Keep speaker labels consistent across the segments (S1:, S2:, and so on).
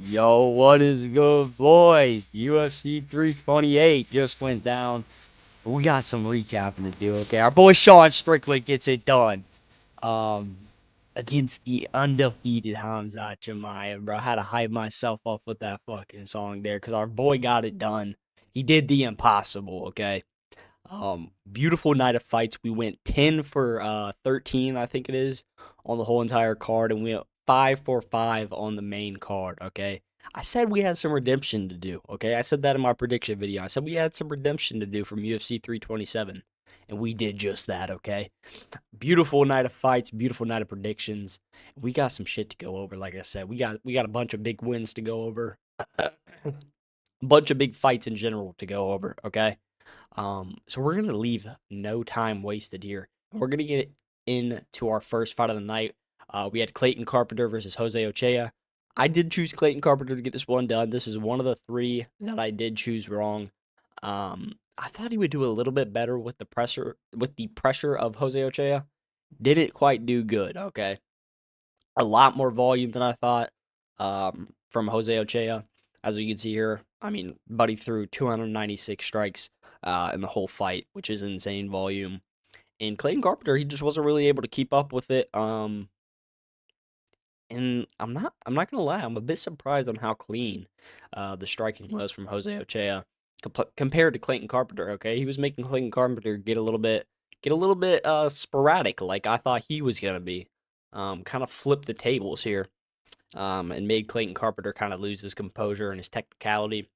S1: Yo, what is good, boys? UFC 328 just went down. We got some recapping to do, okay? Our boy Sean Strickland gets it done. Um, against the undefeated Khamzat Chimaev, bro. I had to hype myself up with that fucking song there because our boy got it done. He did the impossible, okay? Beautiful night of fights. We went 10 for 13, I think it is, on the whole entire card, and we went 5 for 5 on the main card, okay? I said we had some redemption to do, okay? I said that in my prediction video. I said we had some redemption to do from UFC 327, and we did just that, okay? Beautiful night of fights, beautiful night of predictions. We got some shit to go over, like I said. We got a bunch of big wins to go over. A bunch of big fights in general to go over, okay? So we're gonna leave no time wasted here. We're gonna get into our first fight of the night. We had Clayton Carpenter versus Jose Ochea. I did choose Clayton Carpenter to get this one done. This is one of the three that I did choose wrong. I thought he would do a little bit better with the pressure of Jose Ochea. Didn't quite do good. Okay, a lot more volume than I thought from Jose Ochea. As you can see here, I mean, Buddy threw 296 strikes in the whole fight, which is insane volume. And Clayton Carpenter, he just wasn't really able to keep up with it. And I'm not gonna lie, I'm a bit surprised on how clean the striking was from Jose Ochea compared to Clayton Carpenter. Okay, he was making Clayton Carpenter get a little bit sporadic, like I thought he was gonna be. Kind of flipped the tables here, and made Clayton Carpenter kind of lose his composure and his technicality.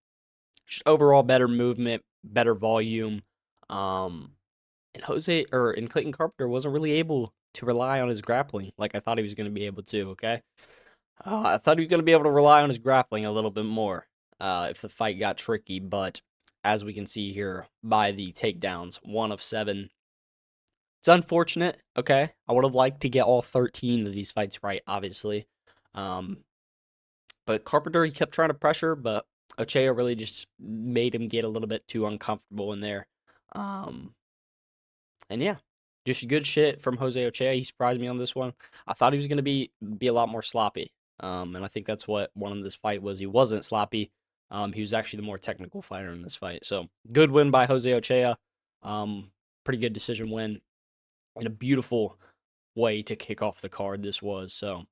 S1: Just overall better movement, better volume. Um, and Clayton Carpenter wasn't really able to rely on his grappling like I thought he was going to be able to. Okay, I thought he was going to be able to rely on his grappling a little bit more if the fight got tricky. But as we can see here by the takedowns, 1 of 7. It's unfortunate. Okay, I would have liked to get all 13 of these fights right, obviously. Um, but Carpenter, he kept trying to pressure, but Ochea really just made him get a little bit too uncomfortable in there. Um, and yeah, just good shit from Jose Ochea. He surprised me on this one. I thought he was gonna be a lot more sloppy. And I think that's what one of this fight was. He wasn't sloppy. He was actually the more technical fighter in this fight. So good win by Jose Ochea. Pretty good decision win, and a beautiful way to kick off the card. This was so.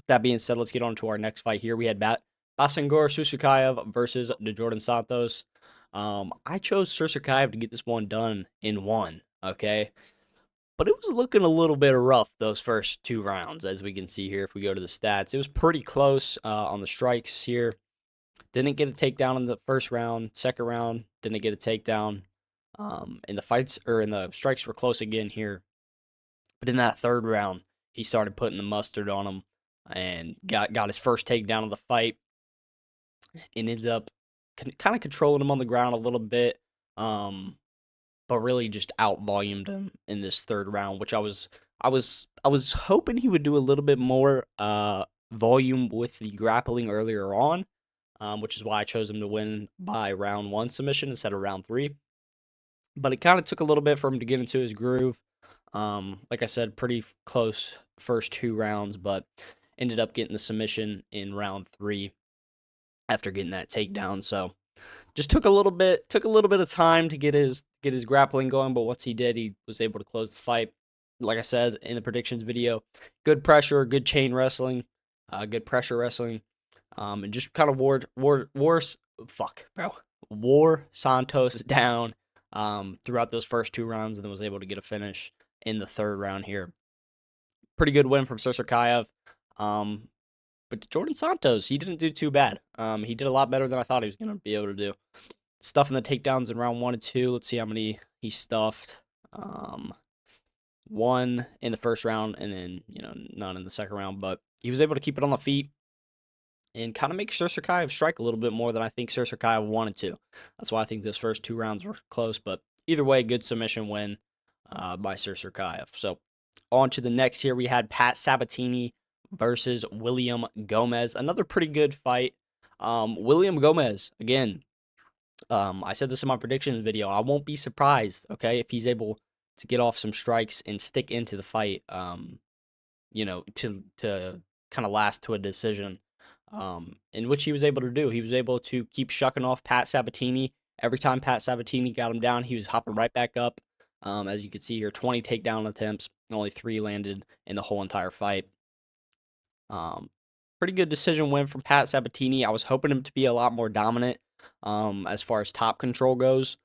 S1: That being said, let's get on to our next fight here. We had Basangor Susukayev versus Jordan Santos. I chose Susukayev to get this one done in one, okay? But it was looking a little bit rough those first 2 rounds, as we can see here if we go to the stats. It was pretty close on the strikes here. Didn't get a takedown in the first round. Second round, didn't get a takedown. In the strikes were close again here. But in that third round, he started putting the mustard on him and got his first takedown of the fight and ends up kind of controlling him on the ground a little bit, but really just out volumed him in this third round, which I was hoping he would do a little bit more volume with the grappling earlier on, which is why I chose him to win by round 1 submission instead of round 3. But it kind of took a little bit for him to get into his groove. Like I said, pretty close first 2 rounds, but ended up getting the submission in round 3 after getting that takedown. So just took a little bit of time to get his grappling going, but once he did, he was able to close the fight. Like I said in the predictions video, good pressure, good chain wrestling, good pressure wrestling, and just kind of wore Santos down throughout those first 2 rounds, and then was able to get a finish in the third round here. Pretty good win from Sursurkayev. Um, but Jordan Santos, he didn't do too bad. He did a lot better than I thought he was going to be able to do. Stuffing the takedowns in round 1 and 2. Let's see how many he stuffed. 1 in the first round, and then none in the second round. But he was able to keep it on the feet and kind of make Sursurkayev strike a little bit more than I think Sursurkayev wanted to. That's why I think those first 2 rounds were close. But either way, good submission win by Sursurkayev. So on to the next here, we had Pat Sabatini versus William Gomez. Another pretty good fight. William Gomez, again, I said this in my predictions video. I won't be surprised, okay, if he's able to get off some strikes and stick into the fight, to kind of last to a decision. in which he was able to do. He was able to keep shucking off Pat Sabatini. Every time Pat Sabatini got him down, he was hopping right back up. As you can see here, 20 takedown attempts, only 3 landed in the whole entire fight. Pretty good decision win from Pat Sabatini. I was hoping him to be a lot more dominant as far as top control goes.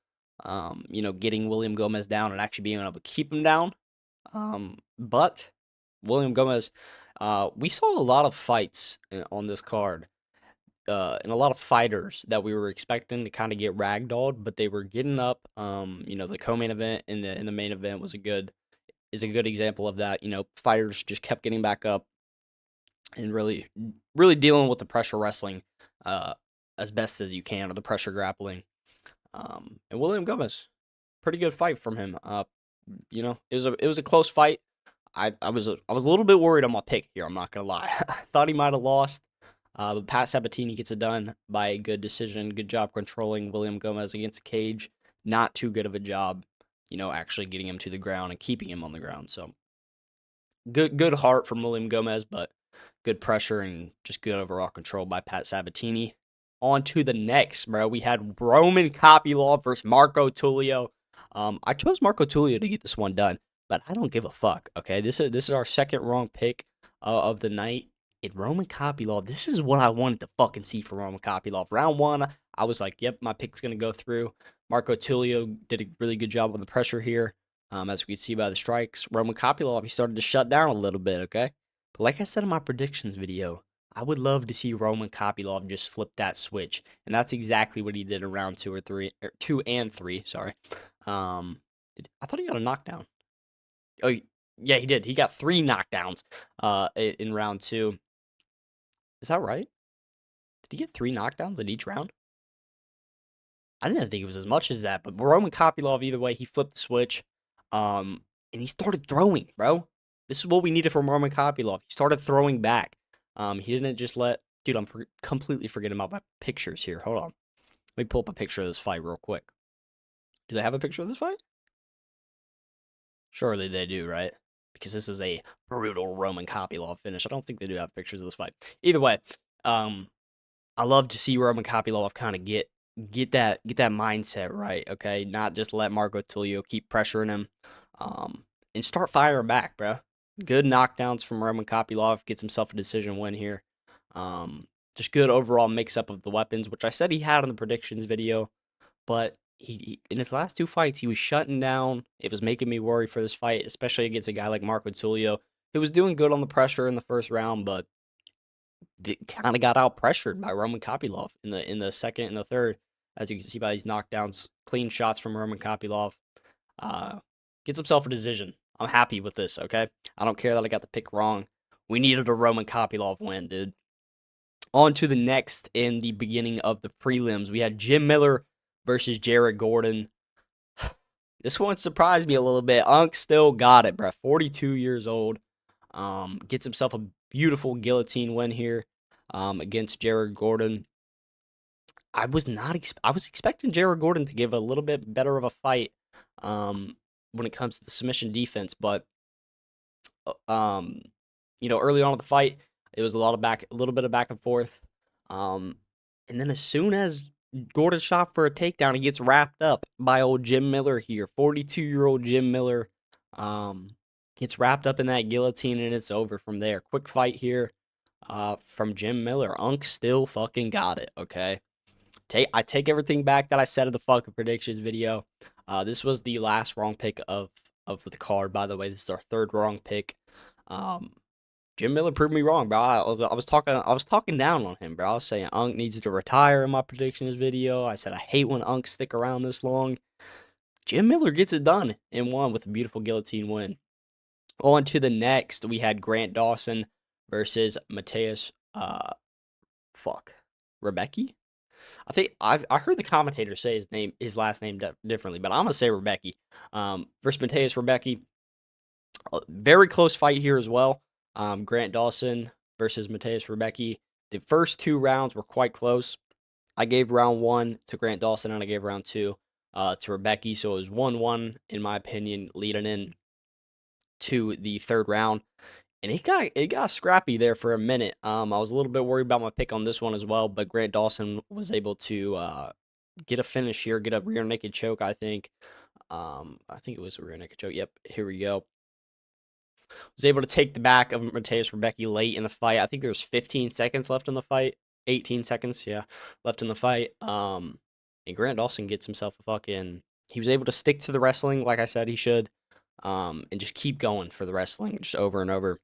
S1: Getting William Gomez down and actually being able to keep him down. But William Gomez, we saw a lot of fights on this card. And a lot of fighters that we were expecting to kind of get ragdolled, but they were getting up. The co-main event and the main event is a good example of that. Fighters just kept getting back up and really, really dealing with the pressure wrestling as best as you can, or the pressure grappling. And William Gomez, pretty good fight from him. It was a close fight. I was a little bit worried on my pick here. I'm not gonna lie. I thought he might have lost. But Pat Sabatini gets it done by a good decision. Good job controlling William Gomez against the cage. Not too good of a job, actually getting him to the ground and keeping him on the ground. So good heart from William Gomez, but good pressure and just good overall control by Pat Sabatini. On to the next, bro. We had Roman Kopylov versus Marco Tulio. I chose Marco Tulio to get this one done, but I don't give a fuck. Okay, this is our second wrong pick of the night. Roman Kopylov, this is what I wanted to fucking see for Roman Kopylov. Round 1, I was like, yep, my pick's gonna go through. Marco Tulio did a really good job on the pressure here, as we can see by the strikes. Roman Kopylov, he started to shut down a little bit, okay? But like I said in my predictions video, I would love to see Roman Kopylov just flip that switch, and that's exactly what he did in round 2 or 2 and 3. Sorry, I thought he got a knockdown. Oh yeah, he did. He got 3 knockdowns in round 2. Is that right? Did he get 3 knockdowns in each round? I didn't think it was as much as that, but Roman Kopylov, either way, he flipped the switch, and he started throwing, bro. This is what we needed from Roman Kopylov. He started throwing back. He didn't just let... Dude, I'm completely forgetting about my pictures here. Hold on. Let me pull up a picture of this fight real quick. Do they have a picture of this fight? Surely they do, right? Because this is a brutal Roman Kopylov finish. I don't think they do have pictures of this fight. Either way, I love to see Roman Kopylov kind of get that mindset right, okay? Not just let Marco Tulio keep pressuring him, and start firing back, bro. Good knockdowns from Roman Kopylov, gets himself a decision win here. Just good overall mix-up of the weapons, which I said he had in the predictions video, but he in his last 2 fights, he was shutting down. It was making me worry for this fight, especially against a guy like Marco Tulio, who was doing good on the pressure in the first round, but kind of got out pressured by Roman Kopylov in the second and the third, as you can see by these knockdowns, clean shots from Roman Kopylov. Gets himself a decision. I'm happy with this, okay? I don't care that I got the pick wrong. We needed a Roman Kopylov win, dude. On to the next in the beginning of the prelims. We had Jim Miller versus Jared Gordon. This one surprised me a little bit. Unk still got it, bro. 42 years old. Gets himself a beautiful guillotine win here against Jared Gordon. I was expecting Jared Gordon to give a little bit better of a fight when it comes to the submission defense, but early on in the fight, it was a little bit of back and forth. And then as soon as Gordon shot for a takedown, he gets wrapped up by old Jim Miller here. 42-year-old Jim Miller gets wrapped up in that guillotine, and it's over from there. Quick fight here from Jim Miller. Unk still fucking got it, okay? I take everything back that I said in the fucking predictions video. This was the last wrong pick of the card, by the way. This is our 3rd wrong pick. Jim Miller proved me wrong, bro. I was talking down on him, bro. I was saying Unk needs to retire in my predictions video. I said I hate when Unks stick around this long. Jim Miller gets it done and won with a beautiful guillotine win. On to the next, we had Grant Dawson versus Mateus Rebecki. I think I heard the commentator say his last name differently, but I'm gonna say Rebecki. Versus Mateus Rebecki. Very close fight here as well. Grant Dawson versus Mateus Rebecki. The first 2 rounds were quite close. I gave round 1 to Grant Dawson, and I gave round 2 to Rebecki. So it was 1-1, in my opinion, leading in to the 3rd round. and it got scrappy there for a minute. I was a little bit worried about my pick on this one as well, but Grant Dawson was able to get a finish here, get a rear naked choke, I think. I think it was a rear naked choke. Yep, here we go. Was able to take the back of Mateus Rebecca late in the fight. I think there was 15 seconds left in the fight. 18 seconds, yeah, left in the fight. And Grant Dawson gets himself a fucking. He was able to stick to the wrestling, like I said he should, and just keep going for the wrestling, just over and over.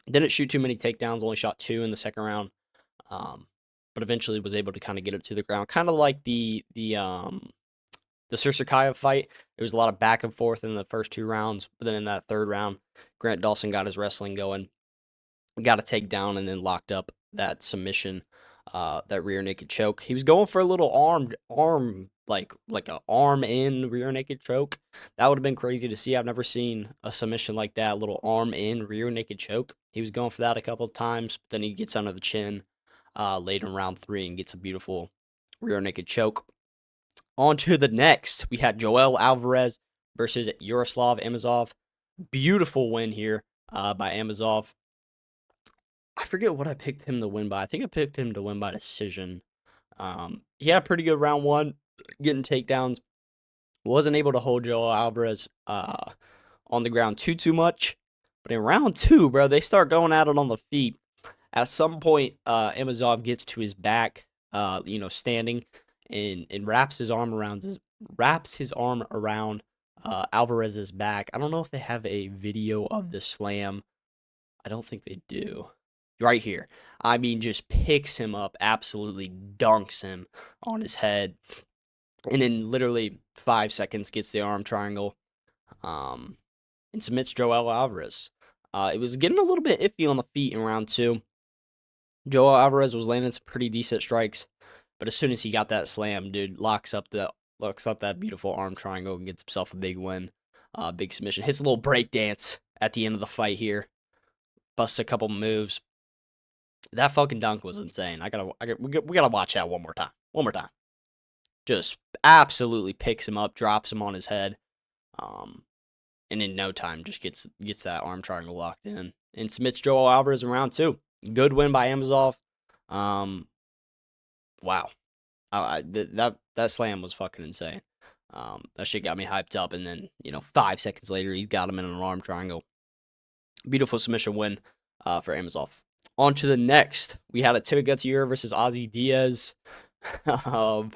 S1: Didn't shoot too many takedowns. Only shot 2 in the second round. But eventually was able to kind of get it to the ground, kind of like the Sursukayev fight. There was a lot of back and forth in the first 2 rounds, but then in that third round, Grant Dawson got his wrestling going, got a takedown, and then locked up that submission, that rear naked choke. He was going for a little like a arm in rear naked choke. That would have been crazy to see. I've never seen a submission like that, a little arm in rear naked choke. He was going for that a couple of times, but then he gets under the chin late in round 3 and gets a beautiful rear naked choke. On to the next. We had Joel Alvarez versus Yaroslav Amosov. Beautiful win here by Amosov. I forget what I picked him to win by. I think I picked him to win by decision. He had a pretty good round 1, getting takedowns. Wasn't able to hold Joel Alvarez on the ground too much. But in round 2, bro, they start going at it on the feet. At some point, Amosov gets to his back, standing, and wraps his arm around Alvarez's back. I don't know if they have a video of the slam. I don't think they do. Right here. I mean, just picks him up, absolutely dunks him on his head, and in literally 5 seconds gets the arm triangle, and submits Joel Alvarez. It was getting a little bit iffy on the feet in round 2. Joel Alvarez was landing some pretty decent strikes, but as soon as he got that slam, dude, locks up that beautiful arm triangle and gets himself a big win, big submission. Hits a little break dance at the end of the fight here, busts a couple moves. That fucking dunk was insane. We gotta watch that one more time. Just absolutely picks him up, drops him on his head, and in no time just gets that arm triangle locked in and submits Joel Alvarez in round 2. Good win by Amosov. Wow. That slam was fucking insane. That shit got me hyped up, and then 5 seconds later he's got him in an arm triangle. Beautiful submission win for Amosov. On to the next, we had a Chimaev versus Ozzy Diaz. I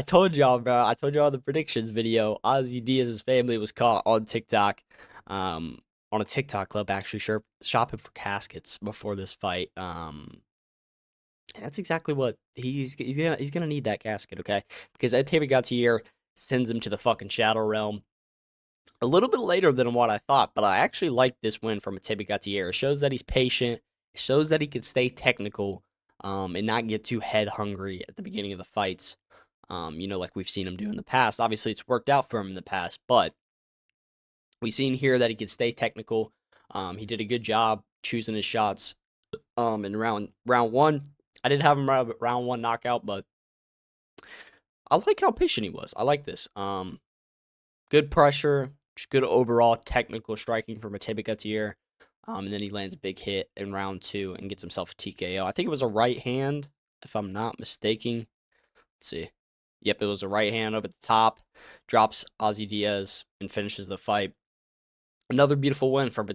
S1: told y'all, bro. I told y'all the predictions video. Ozzy Diaz's family was caught on TikTok, on a TikTok clip, actually shopping for caskets before this fight. That's exactly what he's gonna need, that casket, okay? Because Ed Tabor sends him to the fucking Shadow Realm a little bit later than what I thought, but I actually like this win from Tabor. It shows that he's patient. It shows that he can stay technical, and not get too head hungry at the beginning of the fights. Like we've seen him do in the past. Obviously, it's worked out for him in the past, but we've seen here that he can stay technical. He did a good job choosing his shots. In round 1, I did have him round 1 knockout, but I like how patient he was. I like this. Good pressure, just good overall technical striking from Mateba Gutierrez. And then he lands a big hit in round 2 and gets himself a TKO. I think it was a right hand, if I'm not mistaken. Let's see. Yep, it was a right hand over the top. Drops Ozzy Diaz and finishes the fight. Another beautiful win for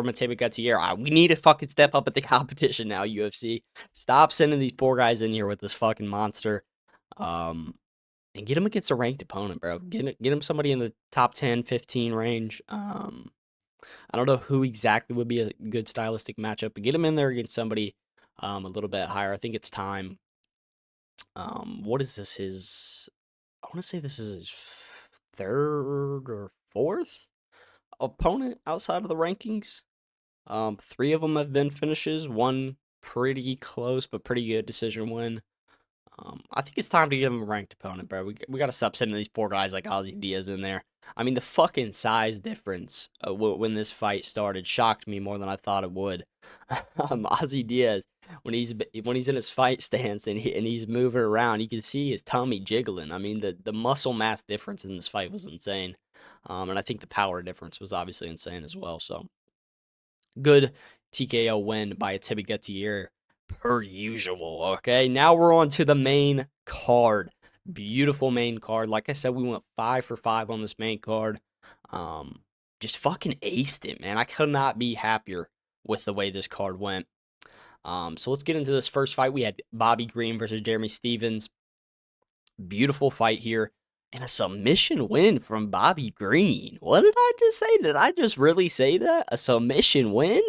S1: Mateba Gutierrez. We need to fucking step up at the competition now, UFC. Stop sending these poor guys in here with this fucking monster. And get him against a ranked opponent, bro. Get him somebody in the top 10, 15 range. I don't know who exactly would be a good stylistic matchup, but get him in there against somebody a little bit higher. I think it's time. What is this? I want to say this is his 3rd or 4th opponent outside of the rankings. 3 of them have been finishes. One pretty close, but pretty good decision win. I think it's time to give him a ranked opponent, bro. We got to stop sending these poor guys like Ozzy Diaz in there. I mean, the fucking size difference when this fight started shocked me more than I thought it would. Ozzy Diaz, when he's in his fight stance and he's moving around, you can see his tummy jiggling. I mean, the muscle mass difference in this fight was insane. And I think the power difference was obviously insane as well. So Good TKO win by Timmy Gutierrez per usual. Okay, now we're on to the main card. Beautiful main card. Like I said, we went 5 for 5 on this main card. Um, just fucking aced it, man. I could not be happier with the way this card went. So let's get into this first fight. We had Bobby Green versus Jeremy Stephens. Beautiful fight here. And a submission win from Bobby Green. What did I just say? Did I just really say that? A submission win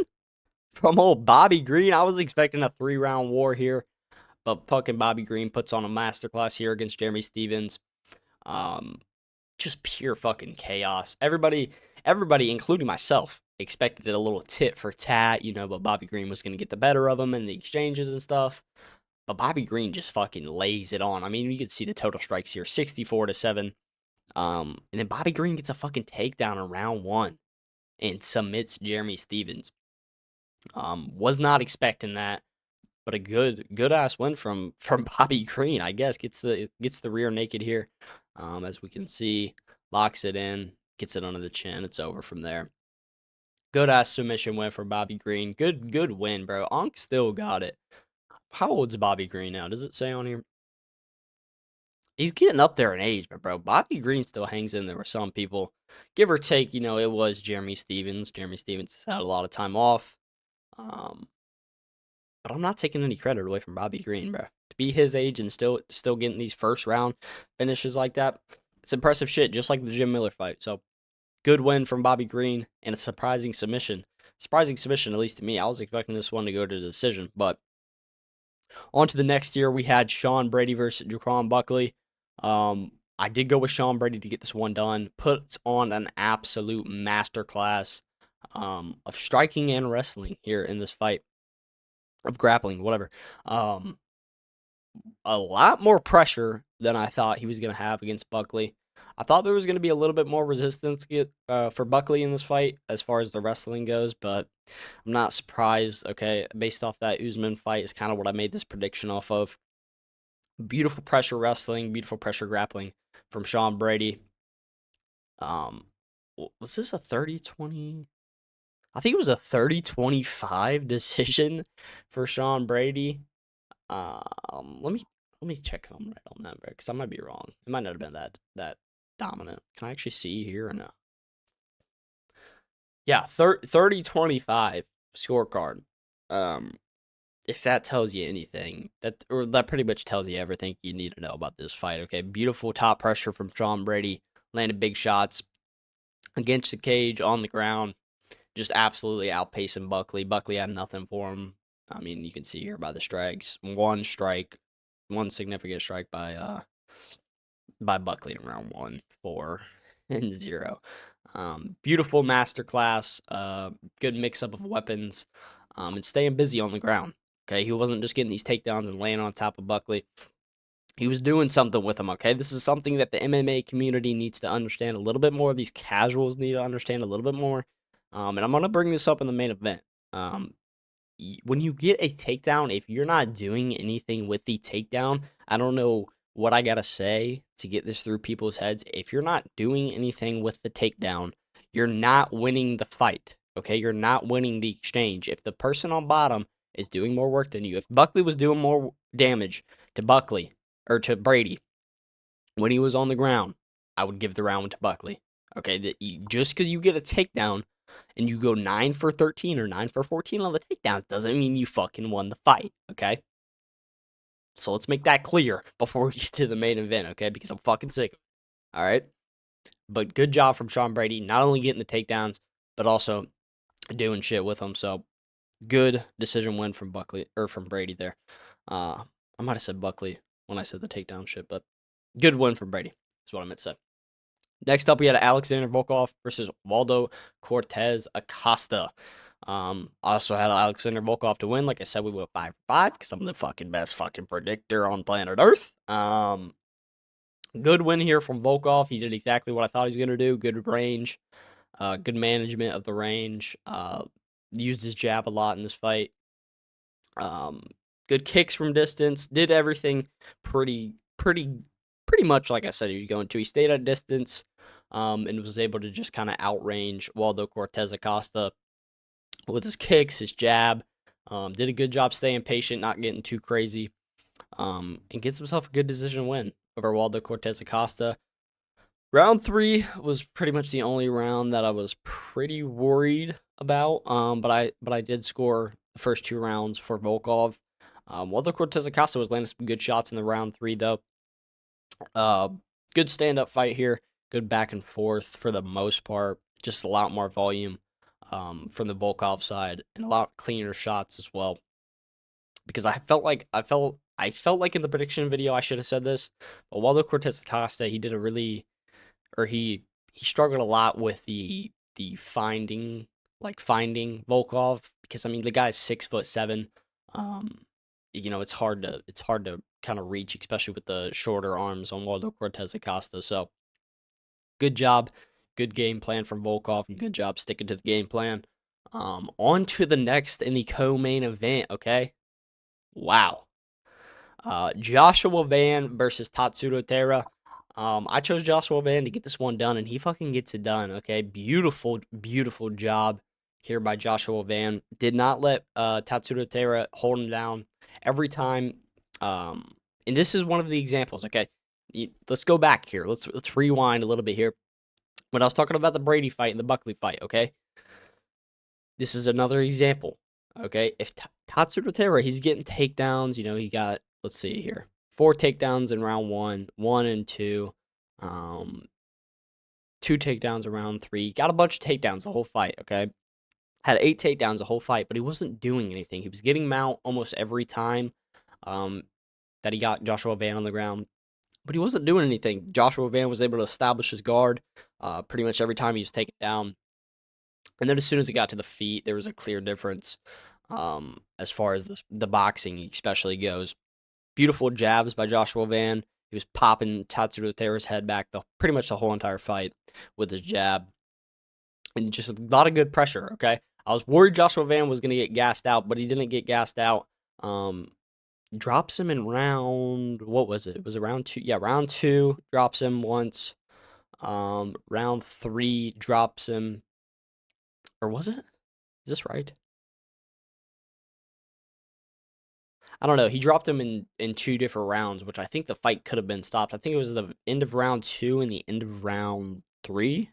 S1: from old Bobby Green? I was expecting a 3-round war here. But fucking Bobby Green puts on a masterclass here against Jeremy Stephens. Just pure fucking chaos. Everybody, including myself, expected a little tit for tat, but Bobby Green was going to get the better of him in the exchanges and stuff. But Bobby Green just fucking lays it on. I mean, you can see the total strikes here, 64-7. And then Bobby Green gets a fucking takedown in round 1 and submits Jeremy Stephens. Was not expecting that, but a good ass win from Bobby Green. I guess gets the rear naked here, as we can see, locks it in, gets it under the chin. It's over from there. Good ass submission win for Bobby Green. Good win, bro. Onk still got it. How old's Bobby Green now? Does it say on here? He's getting up there in age, but bro, Bobby Green still hangs in there with some people. Give or take, it was Jeremy Stephens. Jeremy Stephens has had a lot of time off. But I'm not taking any credit away from Bobby Green, bro. To be his age and still getting these first round finishes like that, it's impressive shit, just like the Jim Miller fight. So, good win from Bobby Green and a surprising submission. Surprising submission, at least to me. I was expecting this one to go to the decision. But on to the next year, we had Sean Brady versus Jaquan Buckley. I did go with Sean Brady to get this one done. Puts on an absolute masterclass of striking and wrestling here in this fight. Of grappling, whatever. A lot more pressure than I thought he was going to have against Buckley. I thought there was going to be a little bit more resistance for Buckley in this fight as far as the wrestling goes, but I'm not surprised. Okay, based off that Usman fight is kind of what I made this prediction off of. Beautiful pressure wrestling, beautiful pressure grappling from Sean Brady. Was this a 30-20? I think it was a 30-25 decision for Sean Brady. Let me check if I'm right on that, because I might be wrong. It might not have been that dominant. Can I actually see here or no? Yeah, 30-25 scorecard. If that tells you anything, that pretty much tells you everything you need to know about this fight. Okay, beautiful top pressure from Sean Brady, landed big shots against the cage on the ground, just absolutely outpacing Buckley. Buckley had nothing for him. I mean, you can see here by the strikes, one significant strike by Buckley in round 1, 4-0. Beautiful masterclass, good mix up of weapons, and staying busy on the ground. Okay, he wasn't just getting these takedowns and laying on top of Buckley. He was doing something with him, okay? This is something that the MMA community needs to understand a little bit more. These casuals need to understand a little bit more. And I'm going to bring this up in the main event. When you get a takedown, if you're not doing anything with the takedown, I don't know what I got to say to get this through people's heads. If you're not doing anything with the takedown, you're not winning the fight, okay? You're not winning the exchange. If the person on bottom is doing more work than you, if Buckley was doing more damage to Buckley or to Brady when he was on the ground, I would give the round to Buckley. Okay, just because you get a takedown and you go 9 for 13 or 9 for 14 on the takedowns doesn't mean you fucking won the fight, okay? So let's make that clear before we get to the main event, okay? Because I'm fucking sick of it, all right? But good job from Sean Brady, not only getting the takedowns, but also doing shit with them. So good decision win from Buckley, or from Brady there. I might have said Buckley when I said the takedown shit, but good win from Brady is what I meant to say. Next up, we had Alexander Volkov versus Waldo Cortez Acosta. I also had Alexander Volkov to win. Like I said, we went 5 for 5 because I'm the fucking best fucking predictor on planet Earth. Good win here from Volkov. He did exactly what I thought he was going to do. Good range, good management of the range. Used his jab a lot in this fight. Good kicks from distance. Did everything pretty much like I said he was going to. He stayed at distance and was able to just kind of outrange Waldo Cortez Acosta. with his kicks, his jab. Did a good job staying patient, not getting too crazy, and gets himself a good decision win over Waldo Cortez Acosta. Round 3 was pretty much the only round that I was pretty worried about. But I did score the first 2 rounds for Volkov. Waldo Cortez Acosta was landing some good shots in the round 3 though. Uh, Good stand up fight here. Good back and forth for the most part. Just a lot more volume from the Volkov side and a lot cleaner shots as well. Because I felt like in the prediction video I should have said this, but Waldo Cortez Acosta he did a really or he struggled a lot with the finding Volkov because I mean the guy's 6'7". Um, it's hard to kind of reach, especially with the shorter arms on Waldo Cortez Acosta. So good job, good game plan from Volkov, and good job sticking to the game plan. On to the next in the co-main event. Okay, wow. Joshua Van versus Tatsuro Terra. I chose Joshua Van to get this one done, and he fucking gets it done. Okay, beautiful, beautiful job here by Joshua Van. Did not let Tatsuro Terra hold him down every time. And this is one of the examples. Okay, let's go back here. Let's rewind a little bit here. When I was talking about the Brady fight and the Buckley fight, okay, this is another example. Okay, if Tatsuro Terra, he's getting takedowns. He got, let's see here, 4 takedowns in round 1, 1 and 2, 2 takedowns in round 3. Got a bunch of takedowns the whole fight. Okay, had 8 takedowns the whole fight, but he wasn't doing anything. He was getting mount almost every time um, that he got Joshua Van on the ground, but he wasn't doing anything. Joshua Van was able to establish his guard pretty much every time he was taken down. And then as soon as he got to the feet, there was a clear difference as far as the boxing especially goes. Beautiful jabs by Joshua Van. He was popping Tatsuro Terra's head back pretty much the whole entire fight with his jab. And just a lot of good pressure, okay? I was worried Joshua Van was going to get gassed out, but he didn't get gassed out. Drops him in round, what was it? Was it round 2? Yeah, round 2, drops him once. Round 3, drops him. Or was it? Is this right? I don't know. He dropped him in 2 different rounds, which I think the fight could have been stopped. I think it was the end of round 2 and the end of round 3.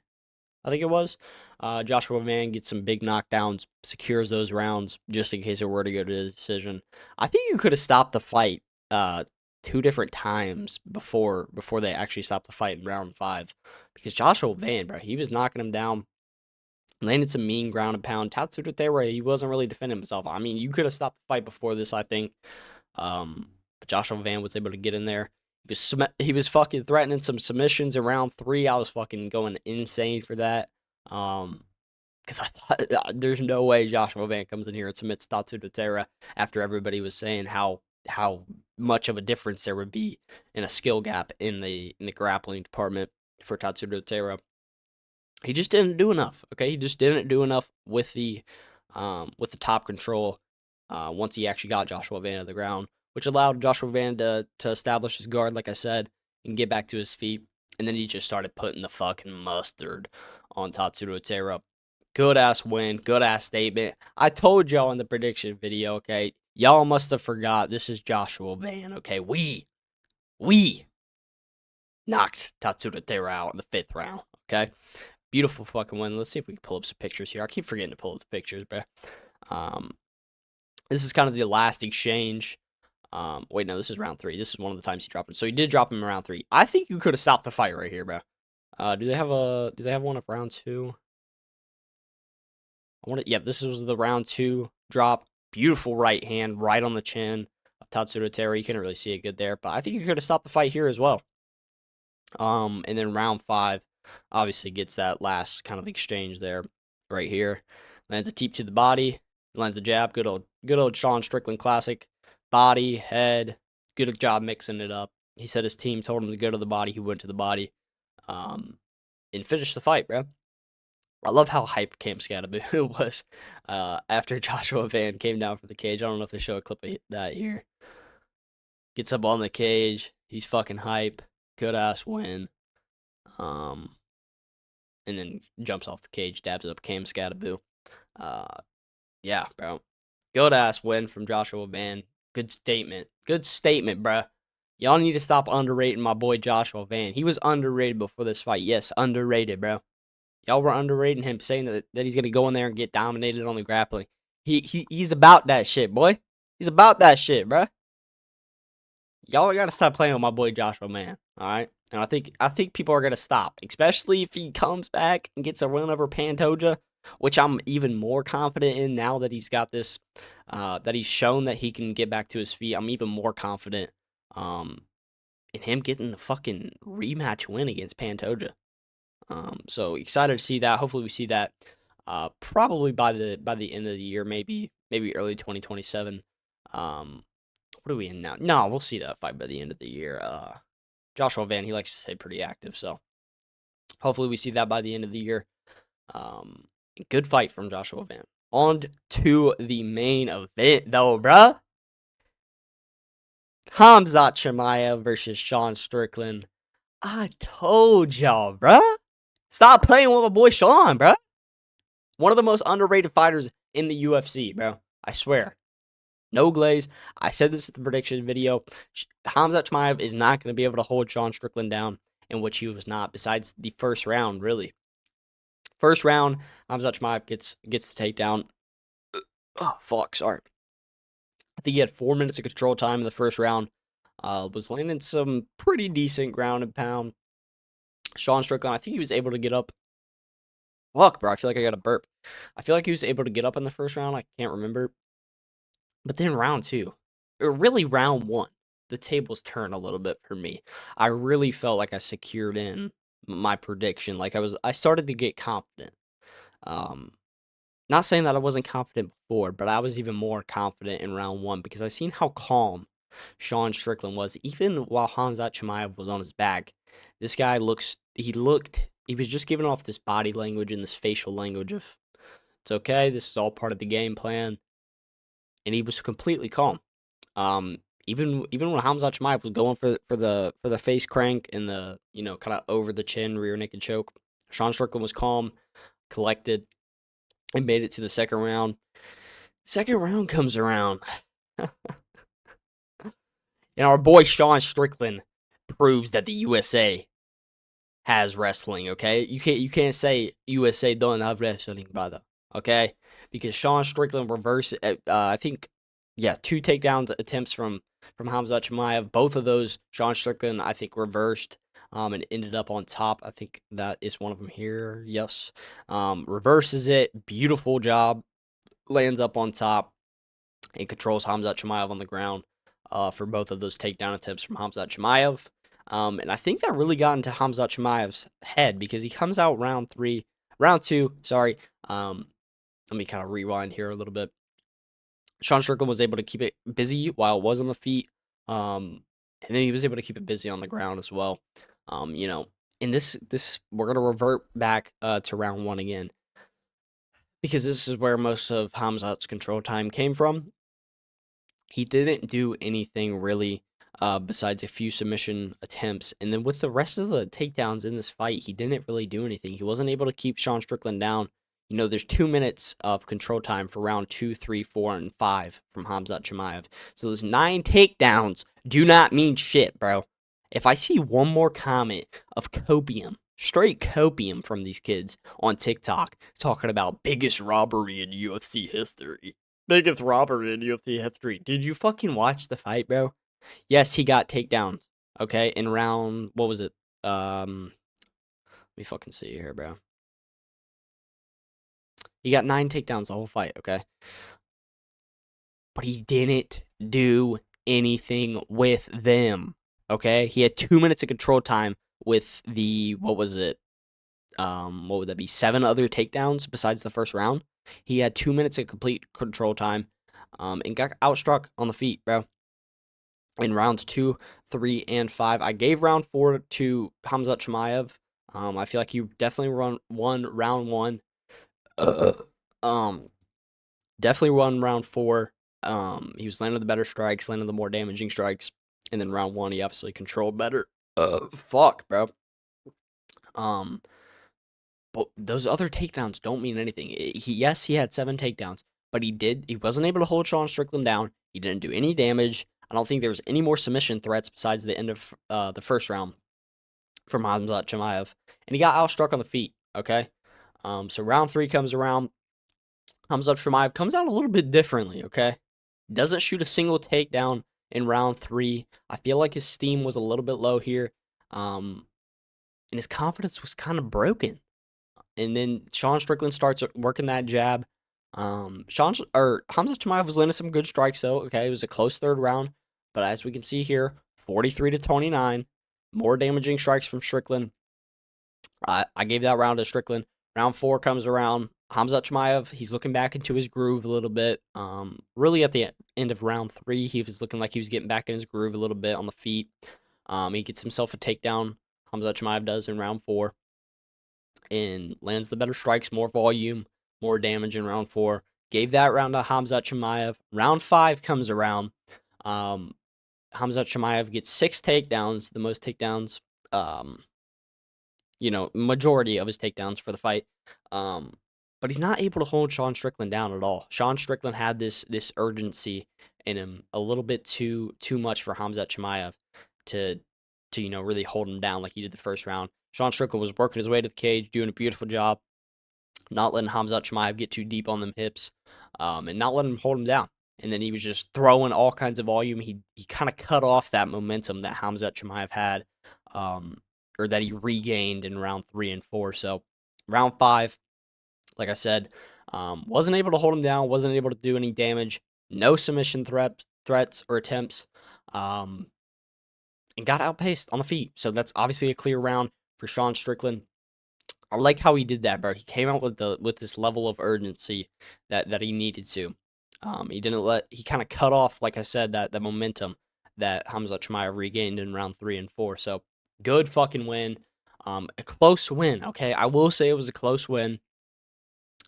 S1: I think it was. Joshua Van gets some big knockdowns, secures those rounds just in case it were to go to a decision. I think you could have stopped the fight 2 different times before they actually stopped the fight in round 5, because Joshua Van, bro, he was knocking him down, landed some mean ground and pound. Tatsuro Terra, he wasn't really defending himself. I mean, you could have stopped the fight before this, I think. But Joshua Van was able to get in there. He was fucking threatening some submissions in round 3. I was fucking going insane for that. Because I thought there's no way Joshua Van comes in here and submits Tatsuro Terra after everybody was saying how much of a difference there would be in a skill gap in the grappling department for Tatsuro Terra. He just didn't do enough. Okay, he just didn't do enough with the top control once he actually got Joshua Van to the ground, which allowed Joshua Van to establish his guard, like I said, and get back to his feet. And then he just started putting the fucking mustard on Tatsuro Terra. Good ass win, good ass statement. I told y'all in the prediction video, okay? Y'all must have forgot this is Joshua Van, okay? We knocked Tatsuro Terra out in the 5th round, okay? Beautiful fucking win. Let's see if we can pull up some pictures here. I keep forgetting to pull up the pictures, bro. This is kind of the last exchange. Wait, no, this is round 3. This is one of the times he dropped him. So he did drop him in round 3. I think you could have stopped the fight right here, bro. Do they have one of round 2? Yeah, this was the round 2 drop. Beautiful right hand right on the chin of Tatsuro Terra. You couldn't really see it good there, but I think you could have stopped the fight here as well. And then round 5 obviously gets that last kind of exchange there right here. Lands a teep to the body, lands a jab. Good old Sean Strickland classic. Body, head, good job mixing it up. He said his team told him to go to the body. He went to the body and finished the fight, bro. I love how hyped Khamzat was after Joshua Van came down from the cage. I don't know if they show a clip of that here. Gets up on the cage. He's fucking hype. Good ass win. And then jumps off the cage, dabs up Khamzat. Yeah, bro. Good ass win from Joshua Van. Good statement. Good statement, bruh. Y'all need to stop underrating my boy Joshua Van. He was underrated before this fight. Yes, underrated, bro. Y'all were underrating him, saying that he's gonna go in there and get dominated on the grappling. He's about that shit, boy. He's about that shit, bruh. Y'all gotta stop playing with my boy Joshua, man. All right, and I think people are gonna stop, especially if he comes back and gets a win over Pantoja, which I'm even more confident in now that he's got this, that he's shown that he can get back to his feet. I'm even more confident, in him getting the fucking rematch win against Pantoja. So excited to see that. Hopefully we see that, probably by the end of the year, maybe early 2027. What are we in now? No, we'll see that fight by the end of the year. Joshua Van, he likes to stay pretty active, so hopefully we see that by the end of the year. Um, Good fight from Joshua Van. On to the main event, though, bruh. Khamzat Chimaev versus Sean Strickland. I told y'all, bruh. Stop playing with my boy Sean, bruh. One of the most underrated fighters in the UFC, bro. I swear. No glaze. I said this at the prediction video. Khamzat Chimaev is not going to be able to hold Sean Strickland down, in which he was not, besides the first round, really. First round, Khamzat Chimaev gets the takedown. Oh, fuck, sorry. I think he had 4 minutes of control time in the first round. Was landing some pretty decent ground and pound. Sean Strickland, I think he was able to get up. Fuck, bro, I feel like I got a burp. I feel like he was able to get up in the first round. I can't remember. But then round two, or really round one, the tables turn a little bit for me. I really felt like I secured in my prediction. Like I started to get confident. Um, Not saying that I wasn't confident before, but I was even more confident in round one because I seen how calm Sean Strickland was, even while Khamzat Chimaev was on his back. This guy he was just giving off this body language and this facial language of, it's okay, this is all part of the game plan, and he was completely calm. Um, even when Khamzat Chimaev was going for the face crank and the, kind of over the chin rear naked choke, Sean Strickland was calm, collected, and made it to the second round. Second round comes around, and our boy Sean Strickland proves that the USA has wrestling. Okay, you can't say USA don't have wrestling, brother. Okay, because Sean Strickland reversed. I think, yeah, two takedown attempts from Khamzat Chimaev. Both of those Sean Strickland, I think, reversed. And ended up on top. I think that is one of them here. Yes. Reverses it. Beautiful job. Lands up on top and controls Khamzat Chimaev on the ground, for both of those takedown attempts from Khamzat Chimaev. And I think that really got into Khamzat Chimaev's head because he comes out round two, sorry. Let me kind of rewind here a little bit. Sean Strickland was able to keep it busy while it was on the feet. And then he was able to keep it busy on the ground as well. In this we're gonna revert back to round one again, because this is where most of Khamzat's control time came from. He didn't do anything really, besides a few submission attempts. And then with the rest of the takedowns in this fight, he didn't really do anything. He wasn't able to keep Sean Strickland down. There's 2 minutes of control time for round 2, 3, 4, and 5 from Khamzat Chimaev. So those 9 takedowns do not mean shit, bro. If I see one more comment of copium, straight copium from these kids on TikTok talking about biggest robbery in UFC history, biggest robbery in UFC history. Did you fucking watch the fight, bro? Yes, he got takedowns. Okay, in round, what was it? Let me fucking see here, bro. He got 9 takedowns the whole fight. Okay, but he didn't do anything with them. Okay, he had 2 minutes of control time with the, what was it? What would that be? 7 other takedowns besides the first round. He had 2 minutes of complete control time, and got outstruck on the feet, bro. In rounds 2, 3, and 5, I gave round 4 to Khamzat Chimaev. I feel like he definitely won round 1. Um, Definitely won round 4. He was landing the better strikes, landing the more damaging strikes, and then round 1, he obviously controlled better. Fuck, bro. But those other takedowns don't mean anything. Yes, he had 7 takedowns, but he wasn't able to hold Sean Strickland down. He didn't do any damage. I don't think there was any more submission threats besides the end of the first round from Khamzat Chimaev, and he got outstruck on the feet. Okay, so round 3 comes around. Khamzat Chimaev comes out a little bit differently. Okay, doesn't shoot a single takedown in round 3. I feel like his steam was a little bit low here, and his confidence was kind of broken. And then Sean Strickland starts working that jab. Khamzat Chimaev was landing some good strikes though. Okay, it was a close third round, but as we can see here, 43-29, more damaging strikes from Strickland. I gave that round to Strickland. Round 4 comes around. Khamzat Chimaev, he's looking back into his groove a little bit. Really at the end of round 3, he was looking like he was getting back in his groove a little bit on the feet. He gets himself a takedown. Khamzat Chimaev does in round 4. And lands the better strikes, more volume, more damage in round 4. Gave that round to Khamzat Chimaev. Round 5 comes around. Khamzat Chimaev gets 6 takedowns, the most takedowns, majority of his takedowns for the fight. But he's not able to hold Sean Strickland down at all. Sean Strickland had this urgency in him, a little bit too much for Khamzat Chimaev to really hold him down like he did the first round. Sean Strickland was working his way to the cage, doing a beautiful job, not letting Khamzat Chimaev get too deep on them hips, and not letting him hold him down. And then he was just throwing all kinds of volume. He kind of cut off that momentum that Khamzat Chimaev had, or that he regained in round 3 and 4. So round 5, like I said, wasn't able to hold him down, wasn't able to do any damage, no submission threats or attempts, and got outpaced on the feet. So that's obviously a clear round for Sean Strickland. I like how he did that, bro. He came out with this level of urgency that he needed to. He kind of cut off, like I said, that momentum that Khamzat Chimaev regained in round 3 and 4. So good fucking win. A close win, okay? I will say it was a close win.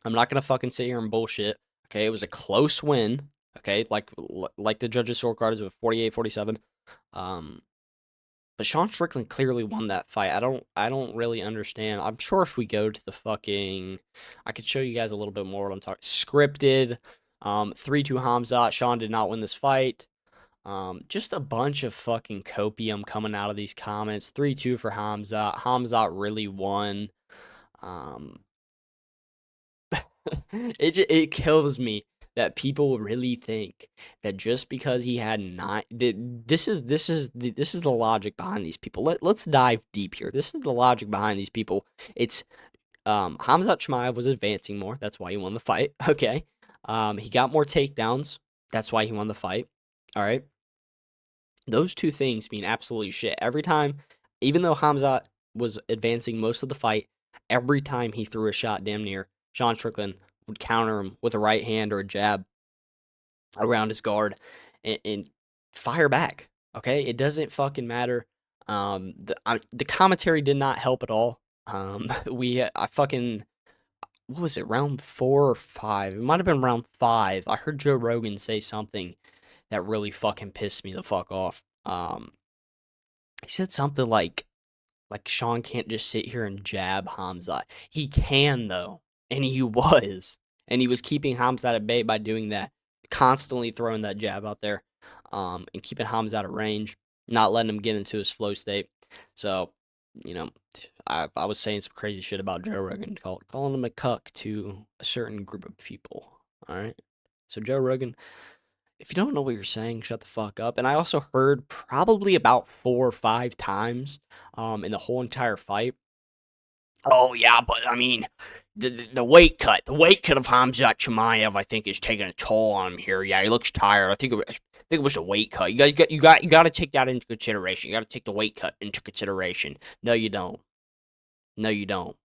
S1: I'm not gonna fucking sit here and bullshit. Okay, it was a close win. Okay, like the judges' scorecard is with 48-47. But Sean Strickland clearly won that fight. I don't really understand. I'm sure if we go to the fucking, I could show you guys a little bit more what I'm talking. Scripted, 3-2 Khamzat. Sean did not win this fight. Just a bunch of fucking copium coming out of these comments. 3-2 for Khamzat. Khamzat really won. It kills me that people really think that just because he had 9, this is the logic behind these people. Let's dive deep here. This is the logic behind these people. It's Khamzat Chimaev was advancing more. That's why he won the fight. Okay. He got more takedowns. That's why he won the fight. All right. Those two things mean absolutely shit. Every time, even though Khamzat was advancing most of the fight, every time he threw a shot damn near, Sean Strickland would counter him with a right hand or a jab around his guard and fire back. Okay, it doesn't fucking matter. The commentary did not help at all. What was it, round 4 or 5? It might have been round 5. I heard Joe Rogan say something that really fucking pissed me the fuck off. He said something like Sean can't just sit here and jab Khamzat. He can though, and he was keeping Khamzat at bay by doing that, constantly throwing that jab out there, and keeping Khamzat at range, not letting him get into his flow state. So, I was saying some crazy shit about Joe Rogan, calling him a cuck to a certain group of people. All right, so Joe Rogan, if you don't know what you're saying, shut the fuck up. And I also heard probably about 4 or 5 times, in the whole entire fight. Oh yeah, but I mean, the weight cut of Khamzat Chimaev, I think, is taking a toll on him here. Yeah, he looks tired. I think it was a weight cut. You got to take that into consideration. You got to take the weight cut into consideration. No, you don't. No, you don't.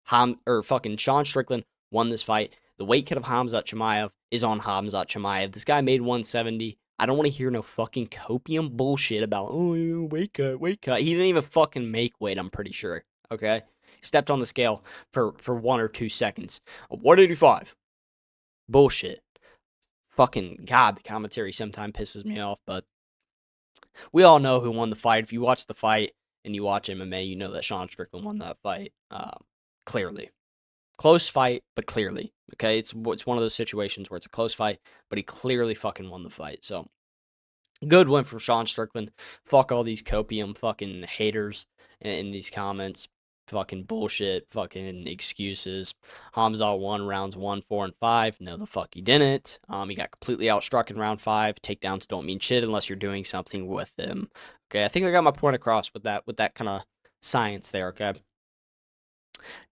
S1: Fucking Sean Strickland won this fight. The weight cut of Khamzat Chimaev is on Khamzat Chimaev. This guy made 170. I don't want to hear no fucking copium bullshit about, oh, weight cut. He didn't even fucking make weight, I'm pretty sure. Okay? Stepped on the scale for 1 or 2 seconds. 185. Bullshit. Fucking God, the commentary sometimes pisses me off, but we all know who won the fight. If you watch the fight and you watch MMA, you know that Sean Strickland won that fight. Clearly. Close fight, but clearly. Okay, it's one of those situations where it's a close fight, but he clearly fucking won the fight. So good win from Sean Strickland. Fuck all these copium fucking haters in these comments. Fucking bullshit. Fucking excuses. Khamzat won rounds 1, 4, and 5. No, the fuck he didn't. He got completely outstruck in round 5. Takedowns don't mean shit unless you're doing something with them. Okay, I think I got my point across with that kind of science there. Okay.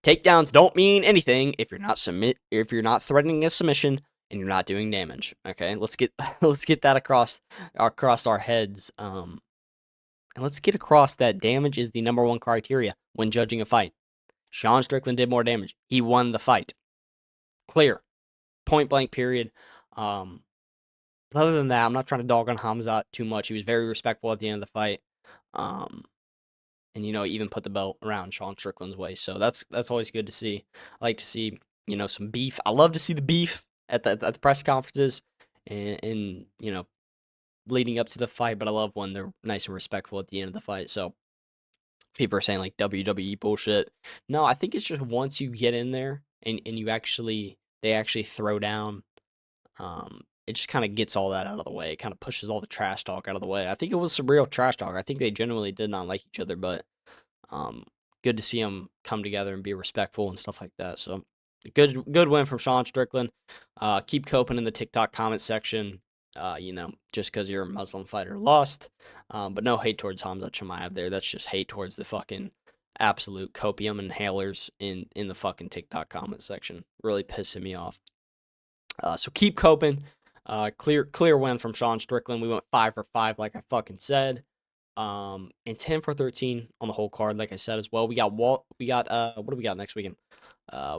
S1: Takedowns don't mean anything if you're not threatening a submission and you're not doing damage. Okay, let's get let's get that across our heads. And let's get across that damage is the number one criteria when judging a fight. Sean Strickland did more damage. He won the fight. Clear. Point blank period. Other than that, I'm not trying to dog on Khamzat too much. He was very respectful at the end of the fight. And even put the belt around Sean Strickland's waist. So that's always good to see. I like to see some beef. I love to see the beef at the press conferences and leading up to the fight. But I love when they're nice and respectful at the end of the fight. So people are saying like WWE bullshit. No, I think it's just once you get in there and they actually throw down. It just kind of gets all that out of the way. It kind of pushes all the trash talk out of the way. I think it was some real trash talk. I think they genuinely did not like each other, but um, good to see them come together and be respectful and stuff like that. So good win from Sean Strickland. Keep coping in the TikTok comment section. Just because you're a Muslim fighter lost. But no hate towards Khamzat Chimaev there. That's just hate towards the fucking absolute copium inhalers in the fucking TikTok comment section. Really pissing me off. So keep coping. Clear win from Sean Strickland. We went 5 for 5, like I fucking said. And 10 for 13 on the whole card, like I said as well. We got what do we got next weekend?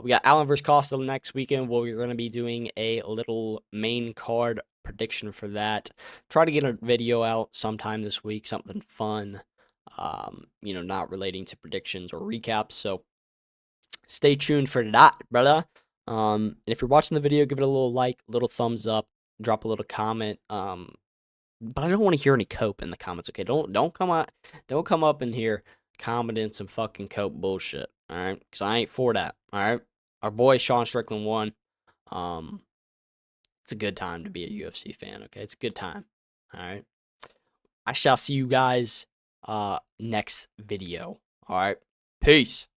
S1: We got Allen versus Costa next weekend. Well, we're going to be doing a little main card prediction for that. Try to get a video out sometime this week, something fun. Not relating to predictions or recaps. So stay tuned for that, brother. And if you're watching the video, give it a little like, a little thumbs up, drop a little comment. But I don't want to hear any cope in the comments. Okay, don't come up in here commenting some fucking cope bullshit. All right, because I ain't for that. All right, our boy Sean Strickland won. Um, it's a good time to be a UFC fan. Okay, it's a good time. All right, I shall see you guys next video. All right, peace.